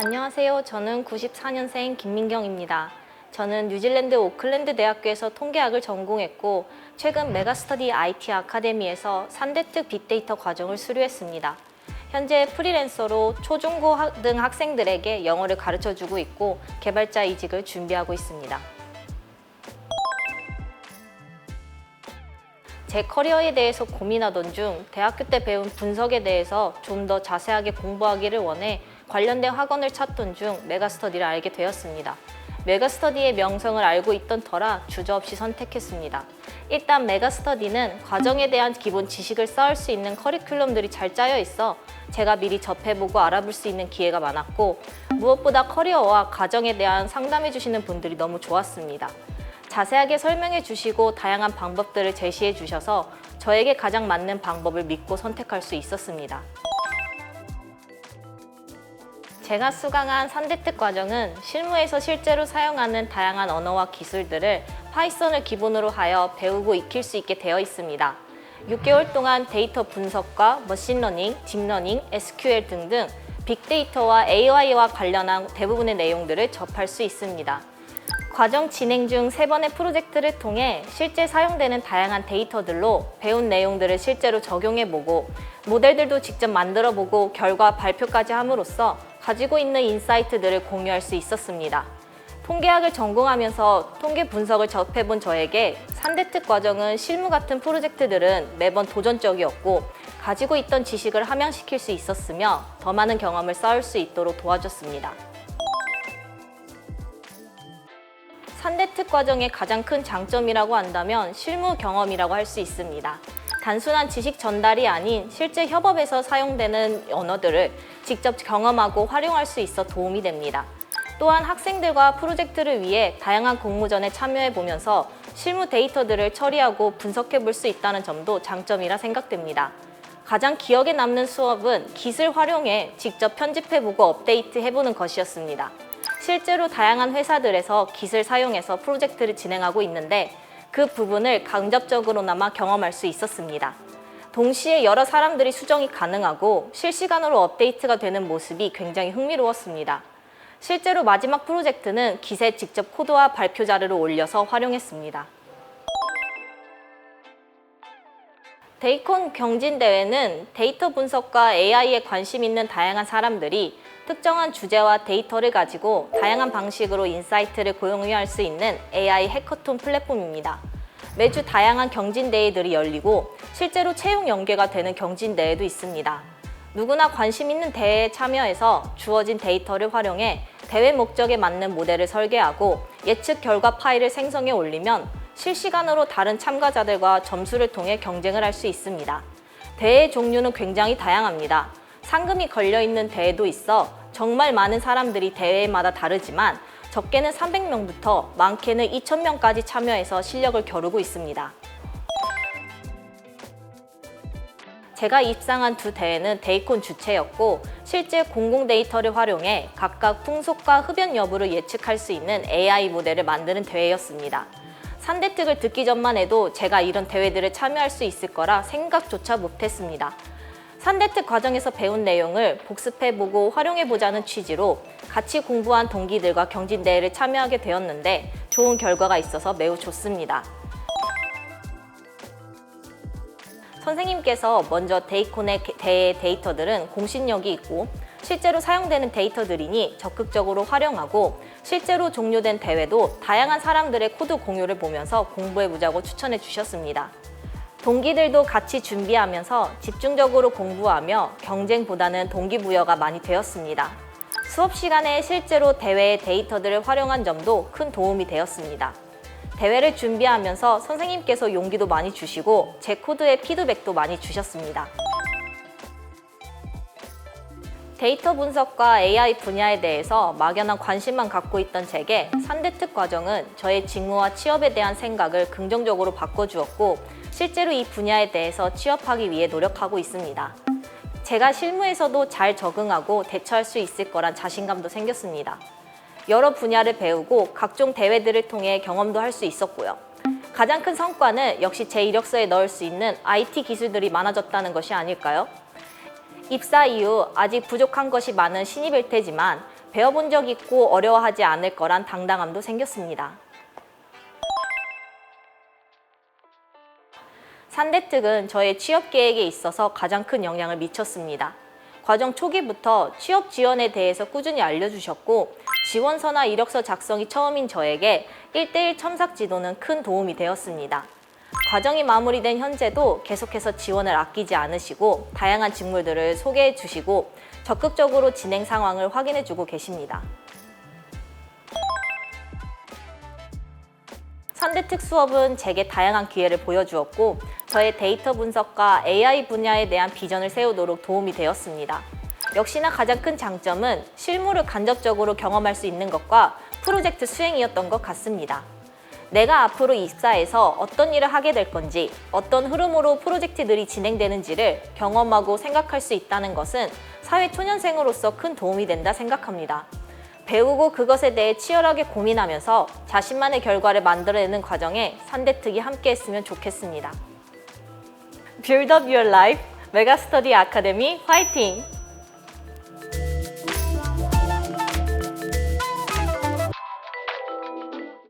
안녕하세요. 저는 94년생 김민경입니다. 저는 뉴질랜드 오클랜드 대학교에서 통계학을 전공했고 최근 메가스터디 IT 아카데미에서 3대특 빅데이터 과정을 수료했습니다. 현재 프리랜서로 초중고 등 학생들에게 영어를 가르쳐주고 있고 개발자 이직을 준비하고 있습니다. 제 커리어에 대해서 고민하던 중 대학교 때 배운 분석에 대해서 좀 더 자세하게 공부하기를 원해 관련된 학원을 찾던 중 메가스터디를 알게 되었습니다. 메가스터디의 명성을 알고 있던 터라 주저없이 선택했습니다. 일단 메가스터디는 과정에 대한 기본 지식을 쌓을 수 있는 커리큘럼들이 잘 짜여 있어 제가 미리 접해보고 알아볼 수 있는 기회가 많았고 무엇보다 커리어와 과정에 대한 상담해 주시는 분들이 너무 좋았습니다. 자세하게 설명해 주시고 다양한 방법들을 제시해 주셔서 저에게 가장 맞는 방법을 믿고 선택할 수 있었습니다. 제가 수강한 3대특 과정은 실무에서 실제로 사용하는 다양한 언어와 기술들을 파이썬을 기본으로 하여 배우고 익힐 수 있게 되어 있습니다. 6개월 동안 데이터 분석과 머신러닝, 딥러닝, SQL 등등 빅데이터와 AI와 관련한 대부분의 내용들을 접할 수 있습니다. 과정 진행 중 3번의 프로젝트를 통해 실제 사용되는 다양한 데이터들로 배운 내용들을 실제로 적용해보고 모델들도 직접 만들어보고 결과 발표까지 함으로써 가지고 있는 인사이트들을 공유할 수 있었습니다. 통계학을 전공하면서 통계 분석을 접해본 저에게 3대특 과정은 실무 같은 프로젝트들은 매번 도전적이었고 가지고 있던 지식을 함양시킬 수 있었으며 더 많은 경험을 쌓을 수 있도록 도와줬습니다. 3대특 과정의 가장 큰 장점이라고 한다면 실무 경험이라고 할 수 있습니다. 단순한 지식 전달이 아닌 실제 협업에서 사용되는 언어들을 직접 경험하고 활용할 수 있어 도움이 됩니다. 또한 학생들과 프로젝트를 위해 다양한 공모전에 참여해보면서 실무 데이터들을 처리하고 분석해 볼 수 있다는 점도 장점이라 생각됩니다. 가장 기억에 남는 수업은 기술 활용해 직접 편집해보고 업데이트해보는 것이었습니다. 실제로 다양한 회사들에서 기술 사용해서 프로젝트를 진행하고 있는데 그 부분을 간접적으로나마 경험할 수 있었습니다. 동시에 여러 사람들이 수정이 가능하고 실시간으로 업데이트가 되는 모습이 굉장히 흥미로웠습니다. 실제로 마지막 프로젝트는 깃에 직접 코드와 발표 자료를 올려서 활용했습니다. 데이콘 경진대회는 데이터 분석과 AI에 관심 있는 다양한 사람들이 특정한 주제와 데이터를 가지고 다양한 방식으로 인사이트를 공유할 수 있는 AI 해커톤 플랫폼입니다. 매주 다양한 경진대회들이 열리고 실제로 채용 연계가 되는 경진대회도 있습니다. 누구나 관심 있는 대회에 참여해서 주어진 데이터를 활용해 대회 목적에 맞는 모델을 설계하고 예측 결과 파일을 생성해 올리면 실시간으로 다른 참가자들과 점수를 통해 경쟁을 할 수 있습니다. 대회 종류는 굉장히 다양합니다. 상금이 걸려있는 대회도 있어 정말 많은 사람들이 대회마다 다르지만 적게는 300명부터 많게는 2000명까지 참여해서 실력을 겨루고 있습니다. 제가 입상한 두 대회는 데이콘 주최였고 실제 공공 데이터를 활용해 각각 풍속과 흡연 여부를 예측할 수 있는 AI 모델을 만드는 대회였습니다. 3대특을 듣기 전만 해도 제가 이런 대회들을 참여할 수 있을 거라 생각조차 못했습니다. 3대특 과정에서 배운 내용을 복습해보고 활용해보자는 취지로 같이 공부한 동기들과 경진대회를 참여하게 되었는데 좋은 결과가 있어서 매우 좋습니다. 선생님께서 먼저 데이콘의 대회 데이터들은 공신력이 있고 실제로 사용되는 데이터들이니 적극적으로 활용하고 실제로 종료된 대회도 다양한 사람들의 코드 공유를 보면서 공부해보자고 추천해 주셨습니다. 동기들도 같이 준비하면서 집중적으로 공부하며 경쟁보다는 동기부여가 많이 되었습니다. 수업 시간에 실제로 대회의 데이터들을 활용한 점도 큰 도움이 되었습니다. 대회를 준비하면서 선생님께서 용기도 많이 주시고 제 코드에 피드백도 많이 주셨습니다. 데이터 분석과 AI 분야에 대해서 막연한 관심만 갖고 있던 제게 3대특 과정은 저의 직무와 취업에 대한 생각을 긍정적으로 바꿔주었고 실제로 이 분야에 대해서 취업하기 위해 노력하고 있습니다. 제가 실무에서도 잘 적응하고 대처할 수 있을 거란 자신감도 생겼습니다. 여러 분야를 배우고 각종 대회들을 통해 경험도 할 수 있었고요. 가장 큰 성과는 역시 제 이력서에 넣을 수 있는 IT 기술들이 많아졌다는 것이 아닐까요? 입사 이후 아직 부족한 것이 많은 신입일 테지만 배워본 적 있고 어려워하지 않을 거란 당당함도 생겼습니다. 산대특은 저의 취업 계획에 있어서 가장 큰 영향을 미쳤습니다. 과정 초기부터 취업 지원에 대해서 꾸준히 알려주셨고 지원서나 이력서 작성이 처음인 저에게 1:1 첨삭 지도는 큰 도움이 되었습니다. 과정이 마무리된 현재도 계속해서 지원을 아끼지 않으시고 다양한 직무들을 소개해 주시고 적극적으로 진행 상황을 확인해 주고 계십니다. 산대특 수업은 제게 다양한 기회를 보여주었고 저의 데이터 분석과 AI 분야에 대한 비전을 세우도록 도움이 되었습니다. 역시나 가장 큰 장점은 실무를 간접적으로 경험할 수 있는 것과 프로젝트 수행이었던 것 같습니다. 내가 앞으로 입사해서 어떤 일을 하게 될 건지, 어떤 흐름으로 프로젝트들이 진행되는지를 경험하고 생각할 수 있다는 것은 사회 초년생으로서 큰 도움이 된다 생각합니다. 배우고 그것에 대해 치열하게 고민하면서 자신만의 결과를 만들어내는 과정에 산대특이 함께했으면 좋겠습니다. Build up your life, 메가스터디 아카데미 화이팅!